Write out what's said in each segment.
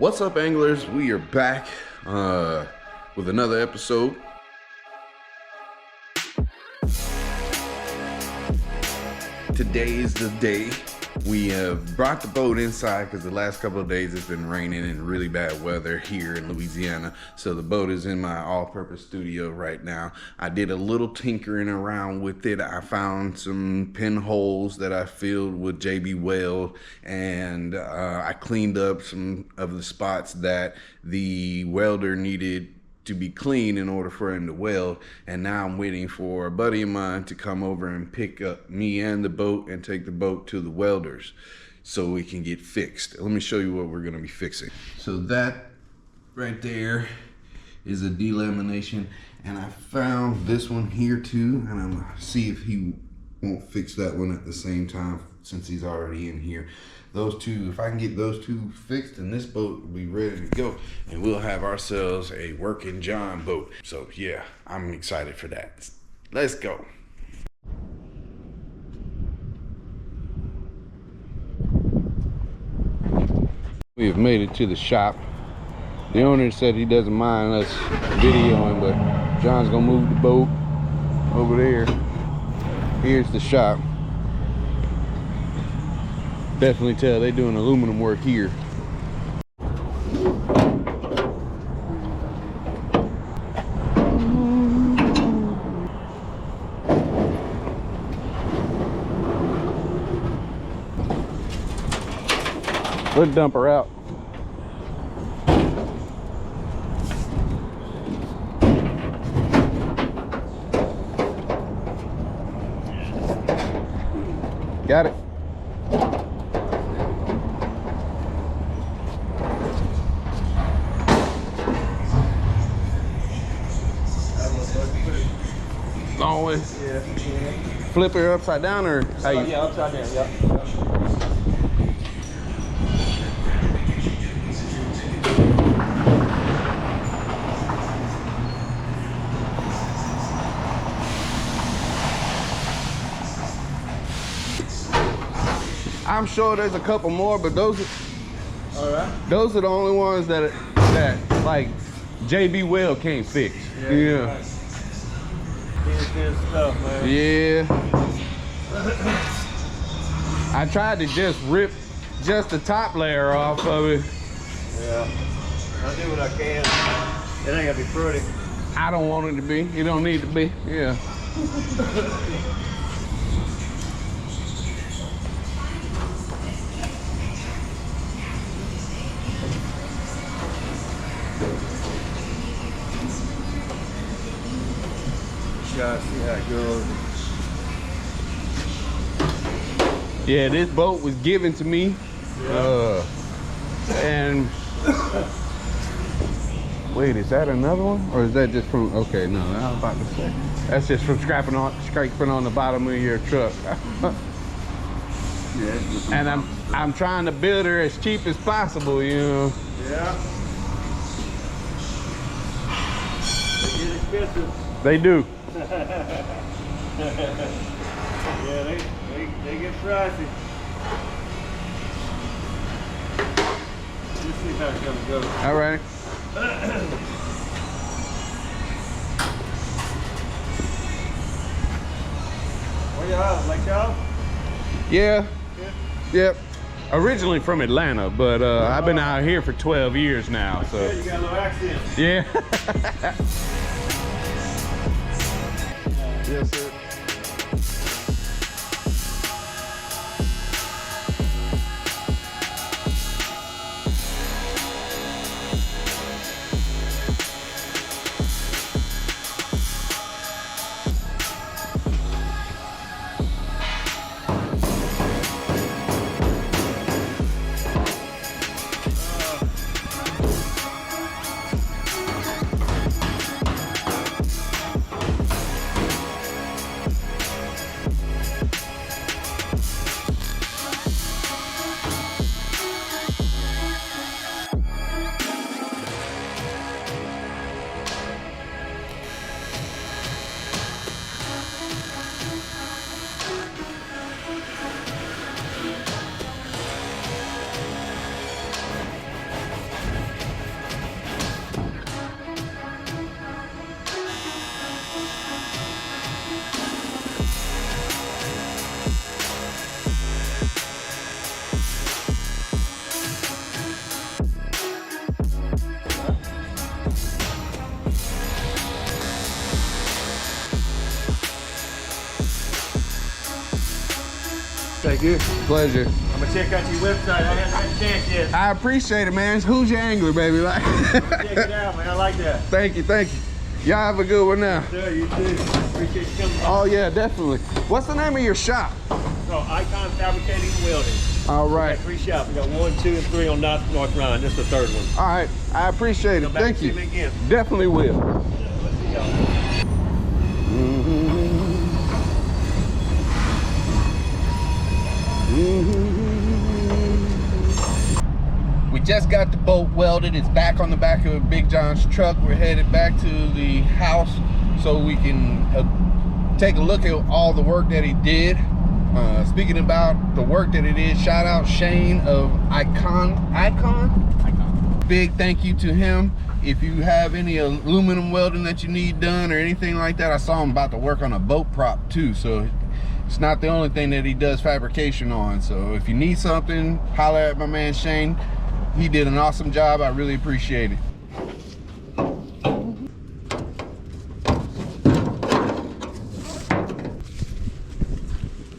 What's up, anglers? We are back with another episode. Today is the day. We have brought the boat inside because the last couple of days it's been raining and really bad weather here in Louisiana. So the boat is in my all-purpose studio right now. I did a little tinkering around with it. I found some pinholes that I filled with JB Weld, and I cleaned up some of the spots that the welder needed to be clean in order for him to weld. And now I'm waiting for a buddy of mine to come over and pick up me and the boat and take the boat to the welders so we can get fixed. Let me show you what we're gonna be fixing. So that right there is a delamination, and I found this one here too, and I'm gonna see if he won't fix that one at the same time since he's already in here. Those two, if I can get those two fixed, then this boat will be ready to go, and we'll have ourselves a working John boat. So yeah, I'm excited for that. Let's go. We have made it to the shop. The owner said he doesn't mind us videoing, but John's gonna move the boat over there. Here's the shop. Definitely tell they're doing aluminum work here. Let's dump her out. Got it. Always. Yeah. Flip her upside down, or how you? Yeah, upside down. Yep. I'm sure there's a couple more, but those are, all right. Those are the only ones that like JB Weld can't fix. Yeah. Right. Good stuff, man. Yeah. I tried to just rip just the top layer off of it. Yeah. I do what I can. It ain't gonna be pretty. I don't want it to be. It don't need to be. Yeah. Gotta see how it goes. Yeah, this boat was given to me. Yeah. And wait, is that another one? Or is that just from, okay, no, I was about to say. That's just from scraping on the bottom of your truck. Yeah. And I'm trying to build her as cheap as possible, you know. Yeah. They get expensive. They do. Yeah, they get pricey. Let's see how it's gonna go. All right. Where you at? Lake Charles? Yeah. Yeah. Yep. Originally from Atlanta, but I've been out here for 12 years now. So. Yeah, you got a little accent. Yeah. Yes, sir. Thank you. Pleasure. I'm gonna check out your website. I haven't had a chance yet. I appreciate it, man. Who's your angler, baby? Like, Check it out, man. I like that. Thank you, thank you. Y'all have a good one now. Sir, you too. Appreciate you coming by. Oh yeah, definitely. What's the name of your shop? Oh, Icon Fabricating and Welding. All We right. got 3 shops. We got 1, 2, and 3 on North Ryan. This is the 3rd one. All right. I appreciate it. Come back Thank and you. see me again. Definitely will. Let's see y'all. We just got the boat welded. It's back on the back of Big John's truck. We're headed back to the house so we can take a look at all the work that he did. Speaking about the work that he did, shout out Shane of Icon. Big thank you to him. If you have any aluminum welding that you need done or anything like that, I saw him about to work on a boat prop too, so it's not the only thing that he does fabrication on. So if you need something, holler at my man Shane. He did an awesome job. I really appreciate it.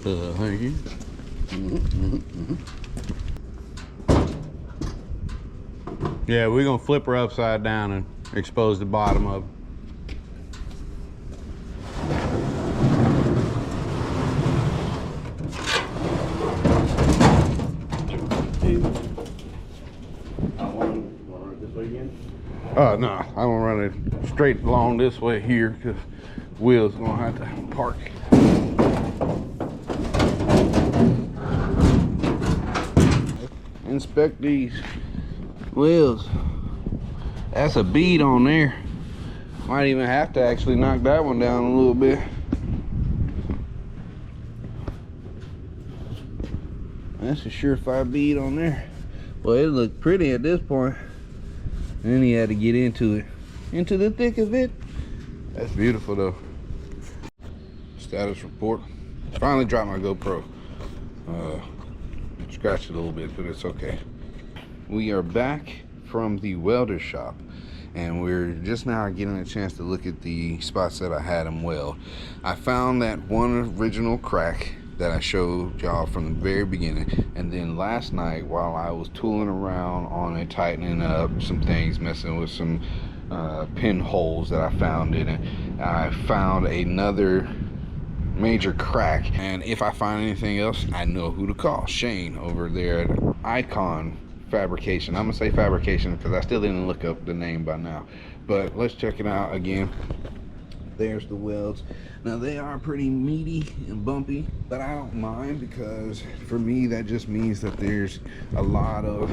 Thank you. Yeah, we're gonna flip her upside down and expose the bottom of it. Oh no, I'm gonna run it straight along this way here because Will's gonna have to park. Inspect these wheels. That's a bead on there. Might even have to actually knock that one down a little bit. That's a surefire bead on there. Well, it looked pretty at this point. Then he had to get into the thick of it. That's beautiful though. Status report. Finally dropped my GoPro. Scratched it a little bit, but it's okay. We are back from the welder shop, and we're just now getting a chance to look at the spots that I had him weld. I found that one original crack that I showed y'all from the very beginning, and then last night while I was tooling around on it, tightening up some things, messing with some pinholes that I found in it, I found another major crack. And if I find anything else, I know who to call. Shane over there at Icon Fabrication. I'm gonna say fabrication because I still didn't look up the name by now, but let's check it out again. There's the welds. Now they are pretty meaty and bumpy, but I don't mind because for me that just means that there's a lot of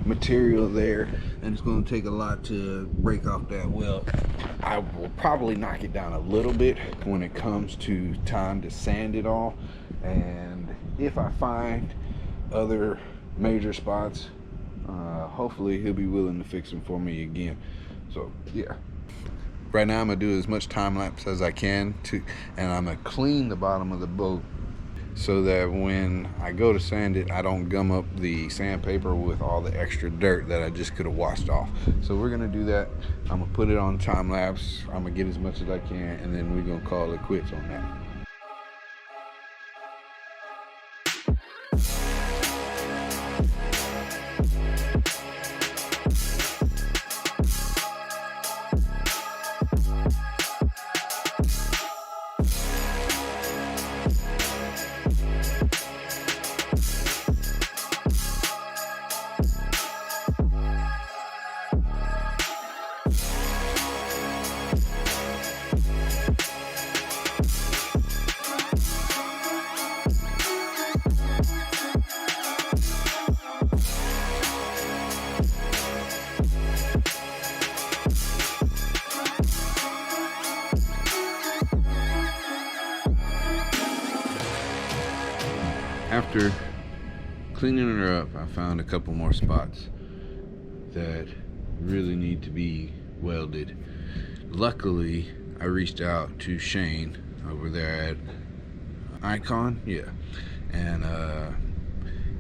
material there and it's going to take a lot to break off that weld. I will probably knock it down a little bit when it comes to time to sand it all, and if I find other major spots, hopefully he'll be willing to fix them for me again. So yeah. Right now I'm gonna do as much time lapse as I can and I'm gonna clean the bottom of the boat so that when I go to sand it, I don't gum up the sandpaper with all the extra dirt that I just could have washed off. So we're gonna do that. I'm gonna put it on time lapse. I'm gonna get as much as I can, and then we're gonna call it quits on that. After cleaning her up, I found a couple more spots that really need to be welded. Luckily, I reached out to Shane over there at Icon, yeah, and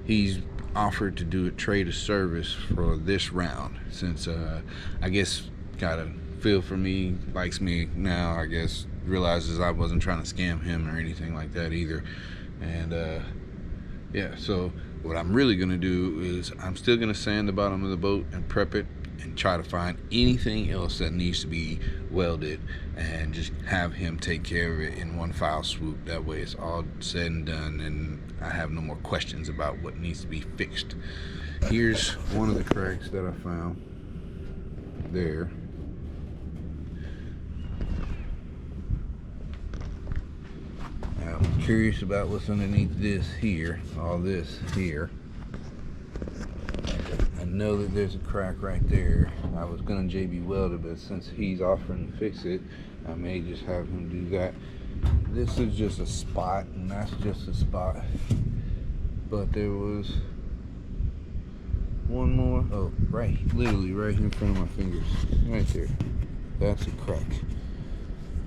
he's offered to do a trade of service for this round, since I guess got a feel for me, likes me now, I guess, realizes I wasn't trying to scam him or anything like that either. And Yeah, so what I'm really gonna do is I'm still gonna sand the bottom of the boat and prep it and try to find anything else that needs to be welded and just have him take care of it in one foul swoop. That way it's all said and done and I have no more questions about what needs to be fixed. Here's one of the cracks that I found there. Now, I'm curious about what's underneath this here, all this here. I know that there's a crack right there. I was gonna JB weld it, but since he's offering to fix it, I may just have him do that. This is just a spot, and that's just a spot. But there was one more. Oh, right, literally right in front of my fingers, right there. That's a crack.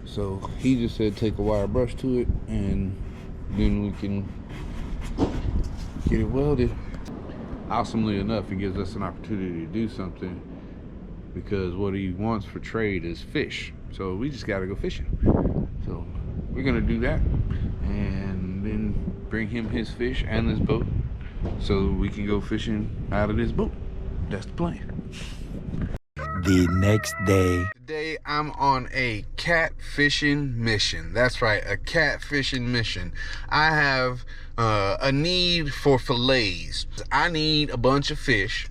So he just said take a wire brush to it and then we can get it welded. Awesomely enough, it gives us an opportunity to do something because what he wants for trade is fish. So we just gotta go fishing. So we're gonna do that and then bring him his fish and this boat so we can go fishing out of this boat. That's the plan. The next day. Today I'm on a catfishing mission. That's right, a catfishing mission. I have a need for fillets. I need a bunch of fish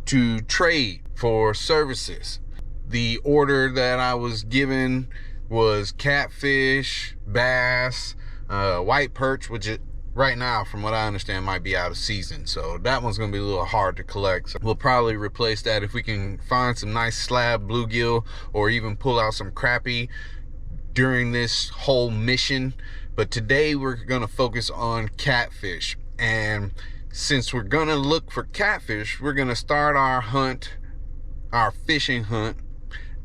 to trade for services. The order that I was given was catfish, bass, white perch, which is right now, from what I understand, might be out of season. So that one's gonna be a little hard to collect. So we'll probably replace that if we can find some nice slab bluegill or even pull out some crappie during this whole mission. But today we're gonna focus on catfish. And since we're gonna look for catfish, we're gonna start our hunt, our fishing hunt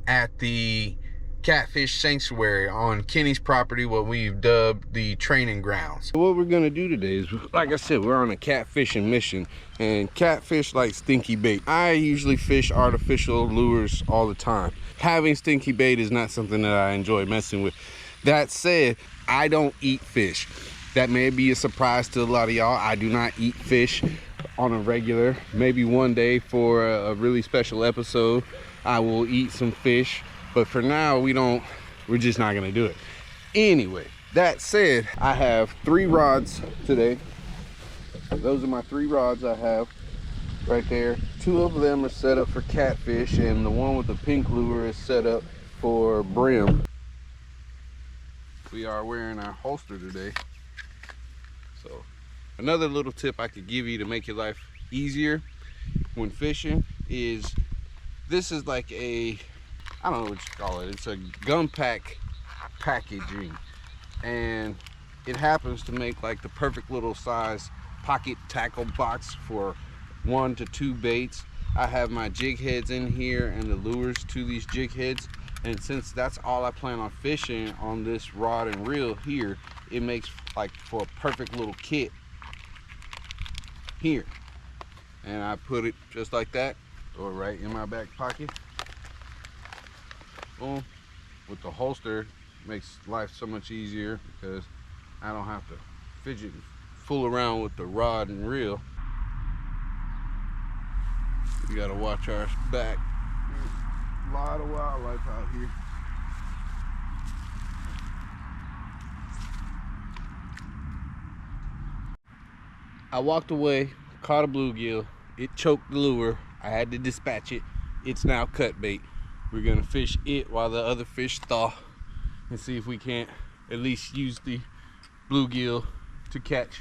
at the Catfish Sanctuary on Kenny's property, what we've dubbed the training grounds. What we're gonna do today is, like I said, we're on a catfishing mission, and catfish like stinky bait. I usually fish artificial lures all the time. Having stinky bait is not something that I enjoy messing with. That said, I don't eat fish. That may be a surprise to a lot of y'all. I do not eat fish on a regular. Maybe one day for a really special episode, I will eat some fish. But for now, we're just not gonna do it. Anyway, that said, I have 3 rods today. Those are my 3 rods I have right there. 2 of them are set up for catfish, and the one with the pink lure is set up for brim. We are wearing our holster today. So another little tip I could give you to make your life easier when fishing is, this is like a, I don't know what you call it. It's a gum pack packaging, and it happens to make like the perfect little size pocket tackle box for 1 to 2 baits. I have my jig heads in here and the lures to these jig heads, and since that's all I plan on fishing on this rod and reel here, it makes like for a perfect little kit here. And I put it just like that, or right in my back pocket. Boom. With the holster, makes life so much easier because I don't have to fidget and fool around with the rod and reel. We gotta watch our back. There's a lot of wildlife out here. I walked away, caught a bluegill. It choked the lure. I had to dispatch it. It's now cut bait. We're gonna fish it while the other fish thaw and see if we can't at least use the bluegill to catch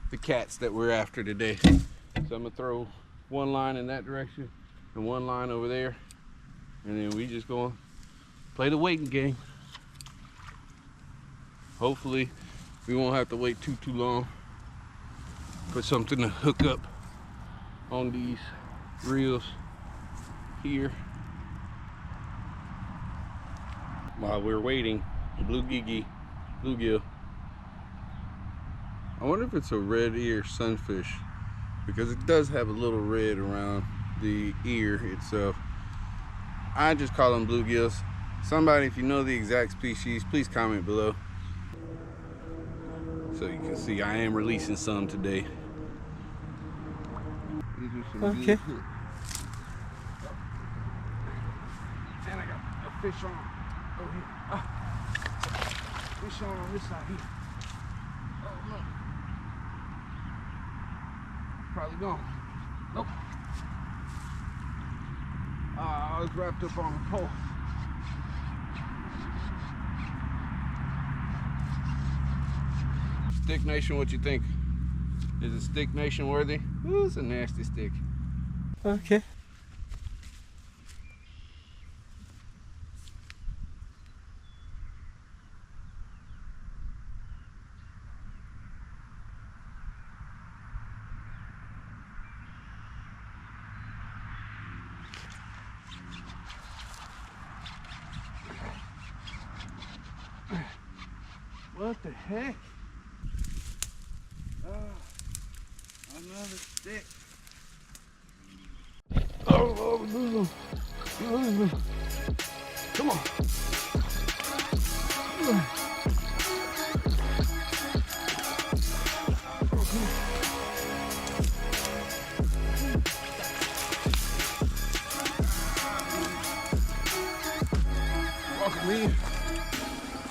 the cats that we're after today. So I'm gonna throw 1 line in that direction and 1 line over there, and then we just gonna play the waiting game. Hopefully we won't have to wait too long for something to hook up on these reels here. While we're waiting, bluegill. I wonder if it's a red ear sunfish, because it does have a little red around the ear itself. I just call them bluegills. Somebody, if you know the exact species, please comment below. So you can see I am releasing some today. Okay. And I got a fish on over here. Fish on this side here. Oh no. Probably gone. Nope. I was wrapped up on a pole. Stick Nation, what you think? Is it Stick Nation worthy? Ooh, it's a nasty stick. Okay. What the heck? Another stick. Oh, lose them. Come on. Welcome in.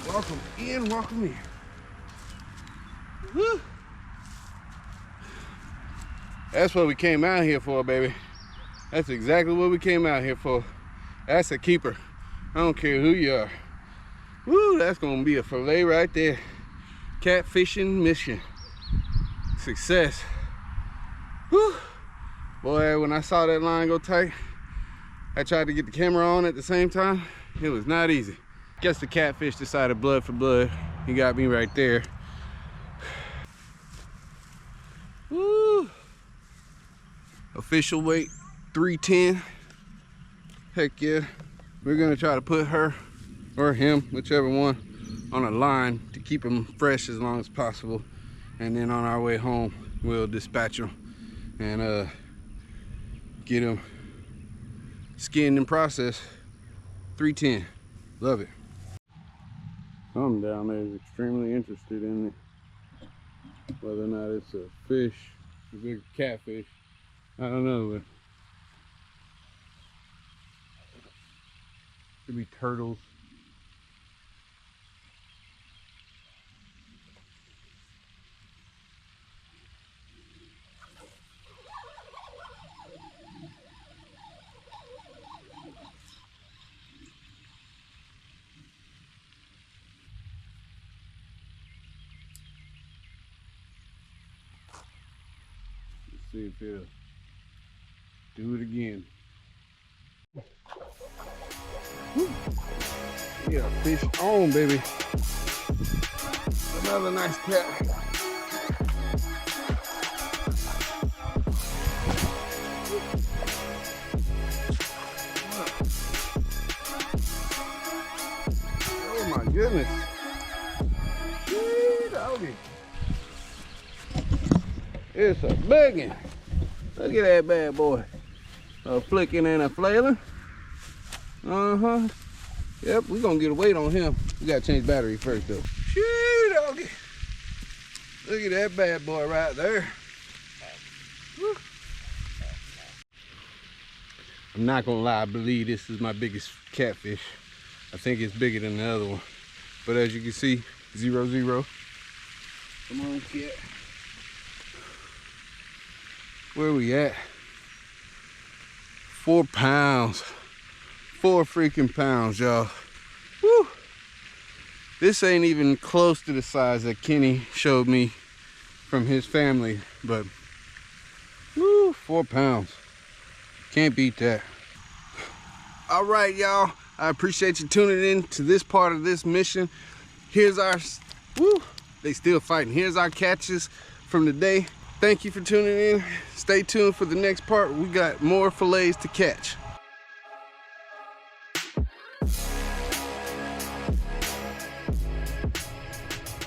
Welcome in, welcome in. Woo. That's what we came out here for, baby. That's exactly what we came out here for. That's a keeper. I don't care who you are. Woo, that's gonna be a fillet right there. Catfishing mission. Success. Woo. Boy, when I saw that line go tight, I tried to get the camera on at the same time. It was not easy. Guess the catfish decided blood for blood. He got me right there. Woo. Official weight 310. Heck yeah. We're gonna try to put her or him, whichever one, on a line to keep him fresh as long as possible. And then on our way home, we'll dispatch him and get him skinned and processed. 310. Love it. Some down there is extremely interested in it. Whether or not it's a fish, a big catfish, I don't know, but could be turtles. Let's see if he'll do it again. Woo. Yeah, fish on, baby. Another nice cat. Oh my goodness. Gee, doggy. It's a big one. Look at that bad boy. A flicking and a flailing. Uh-huh. Yep, we're gonna get a weight on him. We gotta change battery first though. Shoo, doggy. Look at that bad boy right there. Woo. I'm not gonna lie, I believe this is my biggest catfish. I think it's bigger than the other one. But as you can see, 0-0. Come on, cat. Where we at? 4 pounds. 4 freaking pounds, y'all. Woo! This ain't even close to the size that Kenny showed me from his family, but woo, 4 pounds. Can't beat that. All right, y'all. I appreciate you tuning in to this part of this mission. Here's our, woo, they still fighting. Here's our catches from the day. Thank you for tuning in. Stay tuned for the next part. We got more fillets to catch.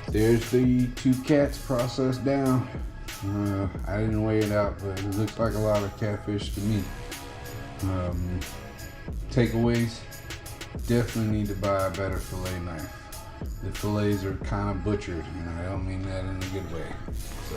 There's the 2 cats processed down. I didn't weigh it out, but it looks like a lot of catfish to me. Takeaways, definitely need to buy a better fillet knife. The fillets are kind of butchered, you know, I don't mean that in a good way. So